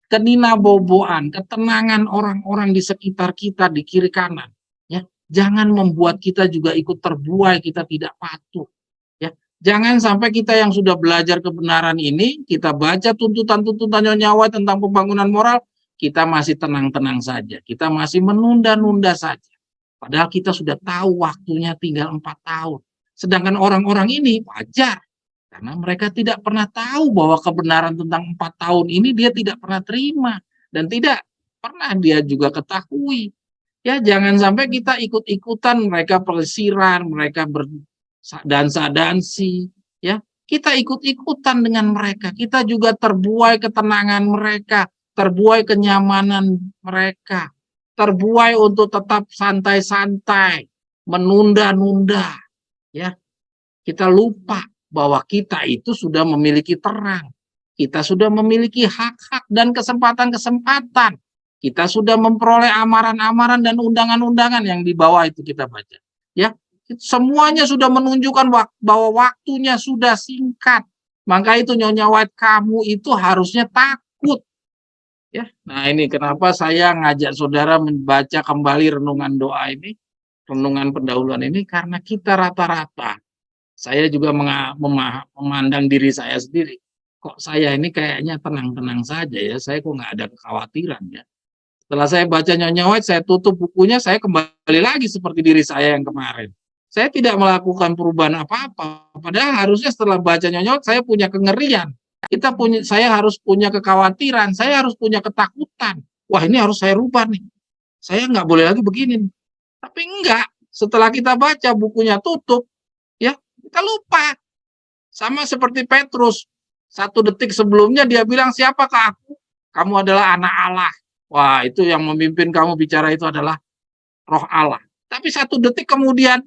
keninaboboan, ketenangan orang-orang di sekitar kita di kiri kanan. Ya, jangan membuat kita juga ikut terbuai, kita tidak patuh. Ya, jangan sampai kita yang sudah belajar kebenaran ini, kita baca tuntutan-tuntutan Nyonya White tentang pembangunan moral, kita masih tenang-tenang saja, kita masih menunda-nunda saja. Padahal kita sudah tahu waktunya tinggal 4 tahun. Sedangkan orang-orang ini wajar, karena mereka tidak pernah tahu bahwa kebenaran tentang 4 tahun ini dia tidak pernah terima. dan tidak pernah dia juga ketahui. Ya, jangan sampai kita ikut-ikutan mereka pelesiran, mereka berdansa-dansi, ya. Kita ikut-ikutan dengan mereka. Kita juga terbuai ketenangan mereka, terbuai kenyamanan mereka, terbuai untuk tetap santai-santai, menunda-nunda, ya. Kita lupa bahwa kita itu sudah memiliki terang. Kita sudah memiliki hak-hak dan kesempatan-kesempatan. Kita sudah memperoleh amaran-amaran dan undangan-undangan yang di bawah itu kita baca. Ya, semuanya sudah menunjukkan bahwa waktunya sudah singkat. Maka itu Nyonya White, kamu itu harusnya takut. Ya, nah ini kenapa saya ngajak saudara membaca kembali renungan doa ini, renungan pendahuluan ini, karena kita rata-rata, saya juga memandang diri saya sendiri. Kok saya ini kayaknya tenang-tenang saja ya, saya kok nggak ada kekhawatiran ya. Setelah saya baca Nyonya White, saya tutup bukunya, saya kembali lagi seperti diri saya yang kemarin. Saya tidak melakukan perubahan apa-apa. Padahal harusnya setelah baca Nyonya White, saya punya kengerian. Saya harus punya kekhawatiran, saya harus punya ketakutan. Wah, ini harus saya rubah nih. Saya nggak boleh lagi begini. Tapi enggak. Setelah kita baca bukunya tutup, ya kita lupa. Sama seperti Petrus. 1 detik sebelumnya dia bilang, siapakah aku? Kamu adalah anak Allah. Wah, itu yang memimpin kamu bicara itu adalah roh Allah. Tapi 1 detik kemudian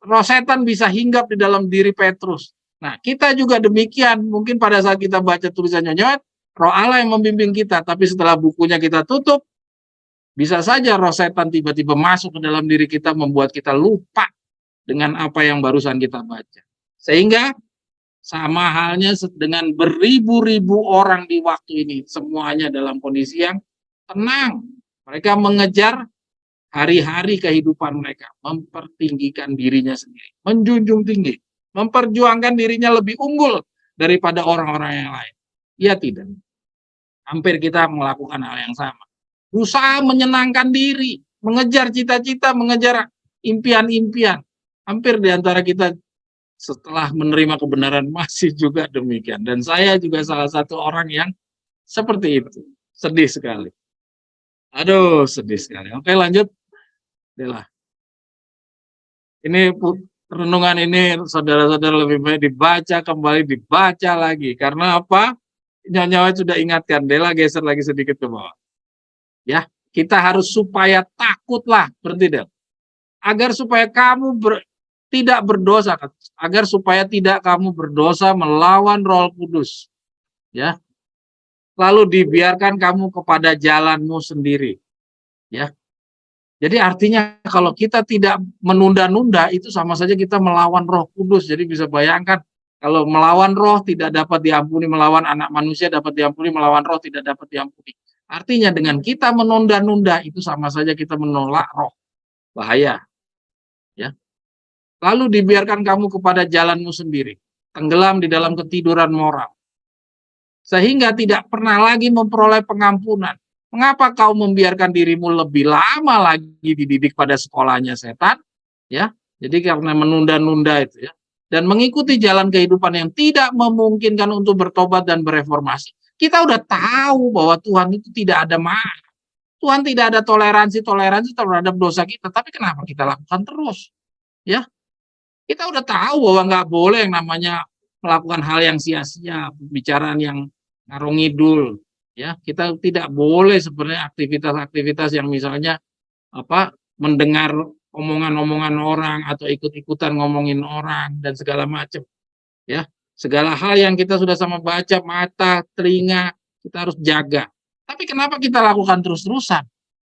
roh setan bisa hinggap di dalam diri Petrus. Nah, kita juga demikian. Mungkin pada saat kita baca tulisannya Nyonya White, roh Allah yang membimbing kita. Tapi setelah bukunya kita tutup, bisa saja roh setan tiba-tiba masuk ke dalam diri kita, membuat kita lupa dengan apa yang barusan kita baca. Sehingga sama halnya dengan beribu-ribu orang di waktu ini, semuanya dalam kondisi yang tenang. Mereka mengejar hari-hari kehidupan mereka, mempertinggikan dirinya sendiri, menjunjung tinggi, memperjuangkan dirinya lebih unggul daripada orang-orang yang lain. Ya tidak. Hampir kita melakukan hal yang sama. Berusaha menyenangkan diri, mengejar cita-cita, mengejar impian-impian. Hampir di antara kita setelah menerima kebenaran masih juga demikian. Dan saya juga salah satu orang yang seperti itu. Sedih sekali. Aduh, sedih sekali. Oke, lanjut. Inilah. Ini renungan ini saudara-saudara lebih baik dibaca kembali, dibaca lagi. Karena apa? Nyonya White sudah ingatkan. Dela geser lagi sedikit ke bawah. Ya, kita harus supaya takutlah, berarti Del. Agar supaya kamu tidak berdosa, agar supaya tidak kamu berdosa melawan Roh Kudus. Ya. Lalu dibiarkan kamu kepada jalanmu sendiri. Ya. Jadi artinya kalau kita tidak menunda-nunda, itu sama saja kita melawan Roh Kudus. Jadi bisa bayangkan, kalau melawan roh tidak dapat diampuni, melawan anak manusia dapat diampuni, melawan roh tidak dapat diampuni. Artinya dengan kita menunda-nunda, itu sama saja kita menolak roh. Bahaya. Ya. Lalu dibiarkan kamu kepada jalanmu sendiri. Tenggelam di dalam ketiduran moral. Sehingga tidak pernah lagi memperoleh pengampunan. Mengapa kau membiarkan dirimu lebih lama lagi dididik pada sekolahnya setan? Ya, jadi karena menunda-nunda itu ya. Dan mengikuti jalan kehidupan yang tidak memungkinkan untuk bertobat dan bereformasi. Kita udah tahu bahwa Tuhan itu tidak ada marah. Tuhan tidak ada toleransi terhadap dosa kita. Tapi kenapa kita lakukan terus? Ya, kita udah tahu bahwa nggak boleh yang namanya melakukan hal yang sia-sia, pembicaraan yang ngarung ngidul, ya. Kita tidak boleh sebenarnya aktivitas-aktivitas yang misalnya mendengar omongan-omongan orang atau ikut-ikutan ngomongin orang dan segala macam, ya. Segala hal yang kita sudah sama baca, mata, telinga, kita harus jaga. Tapi kenapa kita lakukan terus-terusan?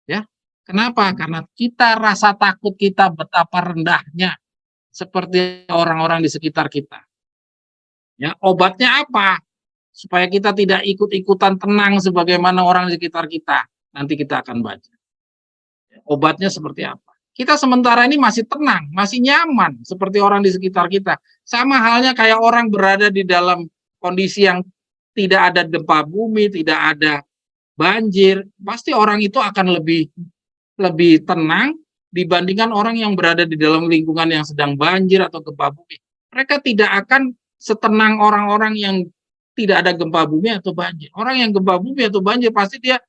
Ya. Kenapa? Karena kita rasa takut kita betapa rendahnya seperti orang-orang di sekitar kita. Ya, obatnya apa? Supaya kita tidak ikut-ikutan tenang sebagaimana orang di sekitar kita. Nanti kita akan baca. Obatnya seperti apa? Kita sementara ini masih tenang, masih nyaman seperti orang di sekitar kita. Sama halnya kayak orang berada di dalam kondisi yang tidak ada gempa bumi, tidak ada banjir. Pasti orang itu akan lebih tenang dibandingkan orang yang berada di dalam lingkungan yang sedang banjir atau gempa bumi. Mereka tidak akan setenang orang-orang yang tidak ada gempa bumi atau banjir. Orang yang gempa bumi atau banjir pasti dia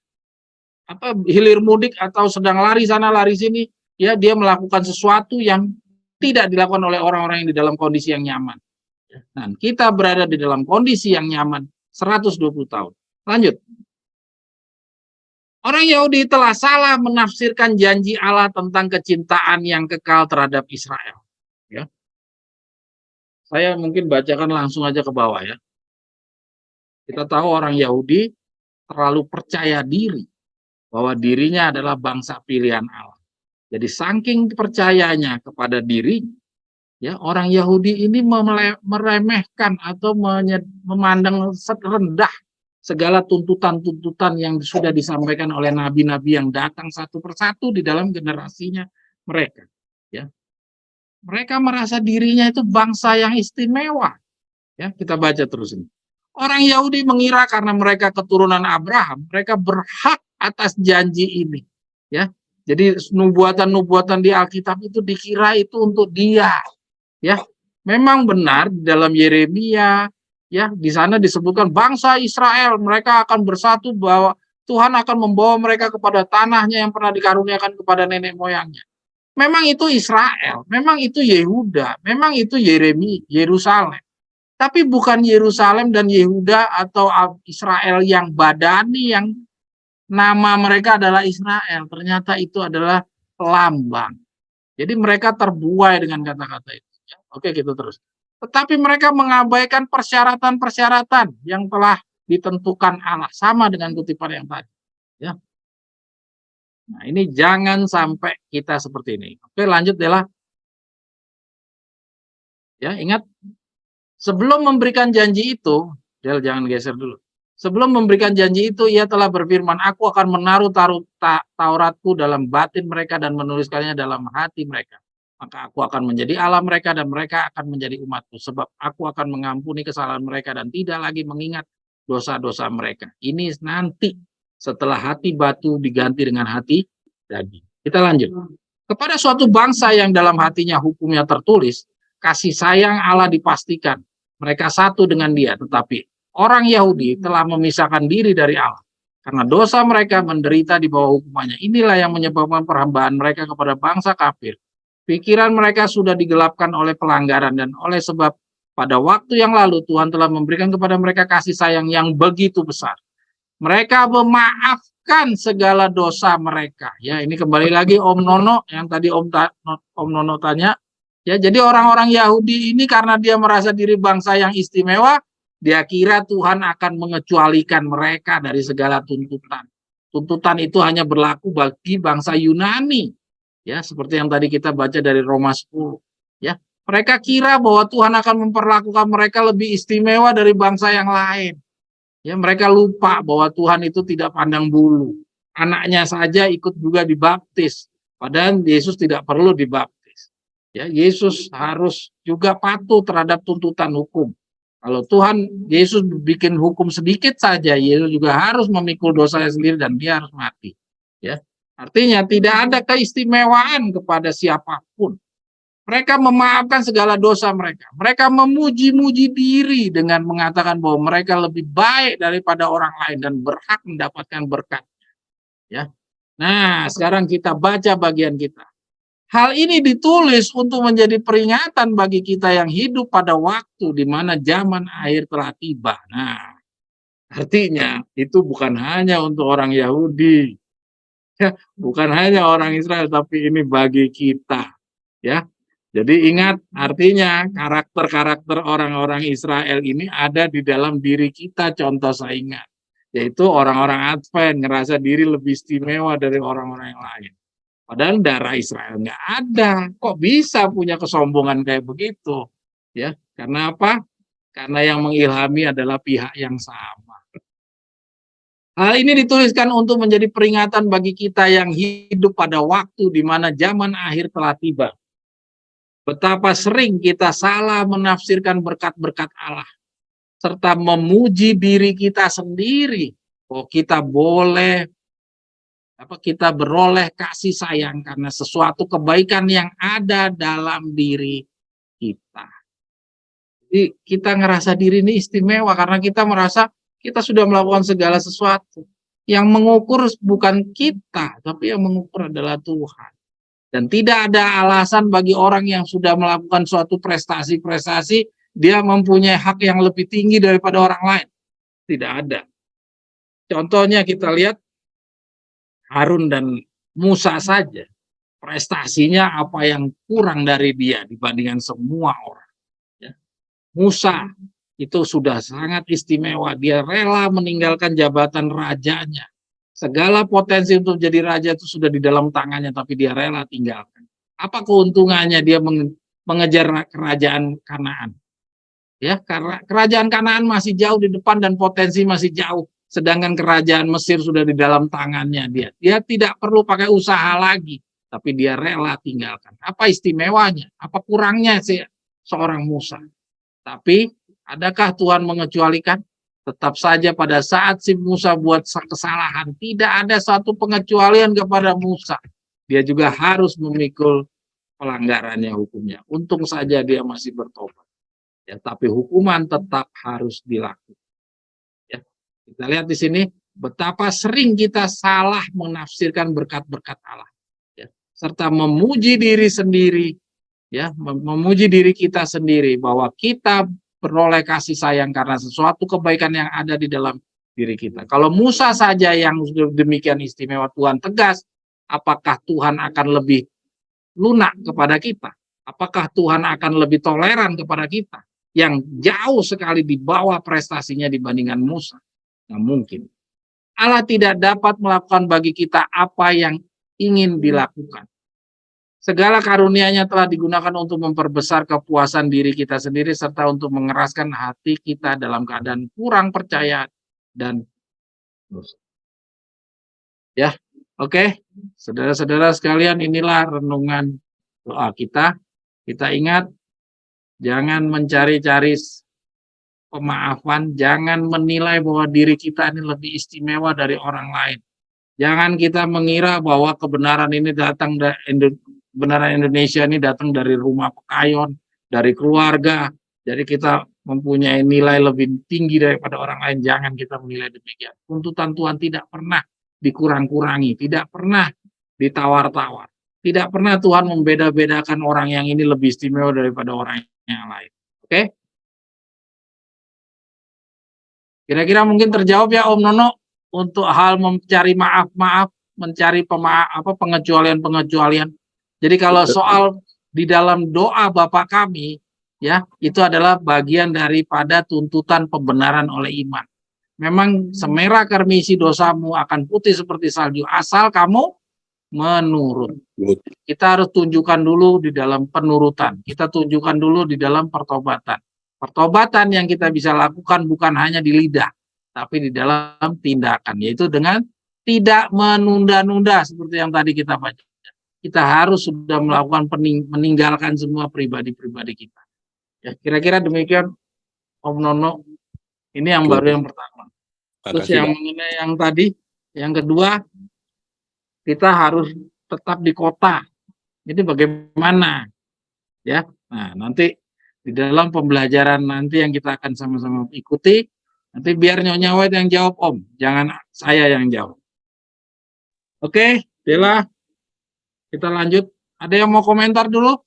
hilir mudik atau sedang lari sana lari sini, ya dia melakukan sesuatu yang tidak dilakukan oleh orang-orang yang di dalam kondisi yang nyaman. Dan kita berada di dalam kondisi yang nyaman 120 tahun. Lanjut. Orang Yahudi telah salah menafsirkan janji Allah tentang kecintaan yang kekal terhadap Israel. Ya. Saya mungkin bacakan langsung aja ke bawah ya. Kita tahu orang Yahudi terlalu percaya diri bahwa dirinya adalah bangsa pilihan Allah. Jadi saking percayanya kepada diri, ya orang Yahudi ini meremehkan atau memandang rendah segala tuntutan-tuntutan yang sudah disampaikan oleh nabi-nabi yang datang satu persatu di dalam generasinya mereka. Ya, mereka merasa dirinya itu bangsa yang istimewa. Ya, kita baca terus ini. Orang Yahudi mengira karena mereka keturunan Abraham, mereka berhak atas janji ini. Ya, jadi nubuatan-nubuatan di Alkitab itu dikira itu untuk dia. Ya, memang benar dalam Yeremia, ya di sana disebutkan bangsa Israel mereka akan bersatu bahwa Tuhan akan membawa mereka kepada tanahnya yang pernah dikaruniakan kepada nenek moyangnya. Memang itu Israel, memang itu Yehuda, memang itu Yerusalem. Tapi bukan Yerusalem dan Yehuda atau Israel yang badani yang nama mereka adalah Israel. Ternyata itu adalah lambang. Jadi mereka terbuai dengan kata-kata itu. Oke, gitu terus. Tetapi mereka mengabaikan persyaratan-persyaratan yang telah ditentukan Allah. Sama dengan kutipan yang tadi. Ya. Nah, ini jangan sampai kita seperti ini. Oke, lanjut Dela. Ya, ingat. Sebelum memberikan janji itu, Del jangan geser dulu. Sebelum memberikan janji itu, ia telah berfirman, aku akan menaruh Tauratku dalam batin mereka dan menuliskannya dalam hati mereka. Maka aku akan menjadi Allah mereka dan mereka akan menjadi umatku. Sebab aku akan mengampuni kesalahan mereka dan tidak lagi mengingat dosa-dosa mereka. Ini nanti setelah hati batu diganti dengan hati daging. Kita lanjut. Kepada suatu bangsa yang dalam hatinya hukumnya tertulis, kasih sayang Allah dipastikan. Mereka satu dengan dia, tetapi orang Yahudi telah memisahkan diri dari Allah. Karena dosa mereka menderita di bawah hukumannya. Inilah yang menyebabkan perhambaan mereka kepada bangsa kafir. Pikiran mereka sudah digelapkan oleh pelanggaran dan oleh sebab pada waktu yang lalu Tuhan telah memberikan kepada mereka kasih sayang yang begitu besar. Mereka memaafkan segala dosa mereka. Ya, ini kembali lagi Om Nono yang tadi Om Nono tanya. Ya, jadi orang-orang Yahudi ini karena dia merasa diri bangsa yang istimewa, dia kira Tuhan akan mengecualikan mereka dari segala tuntutan. Tuntutan itu hanya berlaku bagi bangsa Yunani. Ya, seperti yang tadi kita baca dari Roma 10. Ya, mereka kira bahwa Tuhan akan memperlakukan mereka lebih istimewa dari bangsa yang lain. Ya, mereka lupa bahwa Tuhan itu tidak pandang bulu. Anaknya saja ikut juga dibaptis, padahal Yesus tidak perlu dibaptis. Ya, Yesus harus juga patuh terhadap tuntutan hukum. Kalau Tuhan Yesus bikin hukum sedikit saja, Yesus juga harus memikul dosanya sendiri dan dia harus mati. Ya, artinya tidak ada keistimewaan kepada siapapun. Mereka memaafkan segala dosa mereka. Mereka memuji-muji diri dengan mengatakan bahwa mereka lebih baik daripada orang lain dan berhak mendapatkan berkat. Ya. Nah, sekarang kita baca bagian kita. Hal ini ditulis untuk menjadi peringatan bagi kita yang hidup pada waktu di mana zaman akhir telah tiba. Nah, artinya itu bukan hanya untuk orang Yahudi, ya, bukan hanya orang Israel, tapi ini bagi kita. Ya, jadi ingat, artinya karakter-karakter orang-orang Israel ini ada di dalam diri kita. Contoh saya ingat, yaitu orang-orang Advent ngerasa diri lebih istimewa dari orang-orang yang lain. Padahal darah Israel nggak ada. Kok bisa punya kesombongan kayak begitu? Ya, karena apa? Karena yang mengilhami adalah pihak yang sama. Hal ini dituliskan untuk menjadi peringatan bagi kita yang hidup pada waktu di mana zaman akhir telah tiba. Betapa sering kita salah menafsirkan berkat-berkat Allah, serta memuji diri kita sendiri. Oh, kita boleh kita beroleh kasih sayang karena sesuatu kebaikan yang ada dalam diri kita. Jadi kita ngerasa diri ini istimewa karena kita merasa kita sudah melakukan segala sesuatu. Yang mengukur bukan kita, tapi yang mengukur adalah Tuhan. Dan tidak ada alasan bagi orang yang sudah melakukan suatu prestasi-prestasi, dia mempunyai hak yang lebih tinggi daripada orang lain. Tidak ada. Contohnya kita lihat Harun dan Musa saja. Prestasinya apa yang kurang dari dia dibandingkan semua orang. Ya. Musa itu sudah sangat istimewa. Dia rela meninggalkan jabatan rajanya. Segala potensi untuk jadi raja itu sudah di dalam tangannya, tapi dia rela tinggalkan. Apa keuntungannya dia mengejar kerajaan Kanaan? Ya, karena kerajaan Kanaan masih jauh di depan dan potensi masih jauh. Sedangkan kerajaan Mesir sudah di dalam tangannya dia. Dia tidak perlu pakai usaha lagi, tapi dia rela tinggalkan. Apa istimewanya? Apa kurangnya seorang Musa? Tapi adakah Tuhan mengecualikan? Tetap saja pada saat si Musa buat kesalahan, tidak ada satu pengecualian kepada Musa. Dia juga harus memikul pelanggarannya, hukumnya. Untung saja dia masih bertobat. Ya, tapi hukuman tetap harus dilakukan. Ya, kita lihat di sini betapa sering kita salah menafsirkan berkat-berkat Allah. Ya, serta memuji diri sendiri, ya, memuji diri kita sendiri bahwa kita beroleh kasih sayang karena sesuatu kebaikan yang ada di dalam diri kita. Kalau Musa saja yang demikian istimewa, Tuhan tegas, apakah Tuhan akan lebih lunak kepada kita? Apakah Tuhan akan lebih toleran kepada kita? Yang jauh sekali di bawah prestasinya dibandingkan Musa. Nggak mungkin. Allah tidak dapat melakukan bagi kita apa yang ingin dilakukan. Segala karunia-Nya telah digunakan untuk memperbesar kepuasan diri kita sendiri serta untuk mengeraskan hati kita dalam keadaan kurang percaya dan dosa. Ya, oke. Saudara-saudara sekalian, inilah renungan doa kita. Kita ingat, jangan mencari-cari pemaafan, jangan menilai bahwa diri kita ini lebih istimewa dari orang lain. Jangan kita mengira bahwa kebenaran ini datang dari kebenaran Indonesia ini datang dari rumah pekayon, dari keluarga. Jadi kita mempunyai nilai lebih tinggi daripada orang lain. Jangan kita menilai demikian. Tuntutan Tuhan tidak pernah dikurang-kurangi, tidak pernah ditawar-tawar. Tidak pernah Tuhan membeda-bedakan orang yang ini lebih istimewa daripada orang yang lain. Oke? Kira-kira mungkin terjawab ya Om Nono untuk hal mencari maaf-maaf, mencari pengecualian-pengecualian. Jadi kalau soal di dalam doa Bapa kami, ya, itu adalah bagian daripada tuntutan pembenaran oleh iman. Memang semerah kermisi dosamu akan putih seperti salju, asal kamu menurut. Kita harus tunjukkan dulu di dalam penurutan. Kita tunjukkan dulu di dalam pertobatan. Pertobatan yang kita bisa lakukan bukan hanya di lidah, tapi di dalam tindakan, yaitu dengan tidak menunda-nunda seperti yang tadi kita baca. Kita harus sudah melakukan meninggalkan semua pribadi-pribadi kita. Ya, kira-kira demikian Om Nono. Ini yang baru yang pertama. Terus yang mengenai yang tadi, yang kedua, kita harus tetap di kota. Jadi bagaimana? Ya, nah nanti di dalam pembelajaran nanti yang kita akan sama-sama ikuti, nanti biar Nyonya White yang jawab Om, jangan saya yang jawab. Oke, Dela. Kita lanjut. Ada yang mau komentar dulu?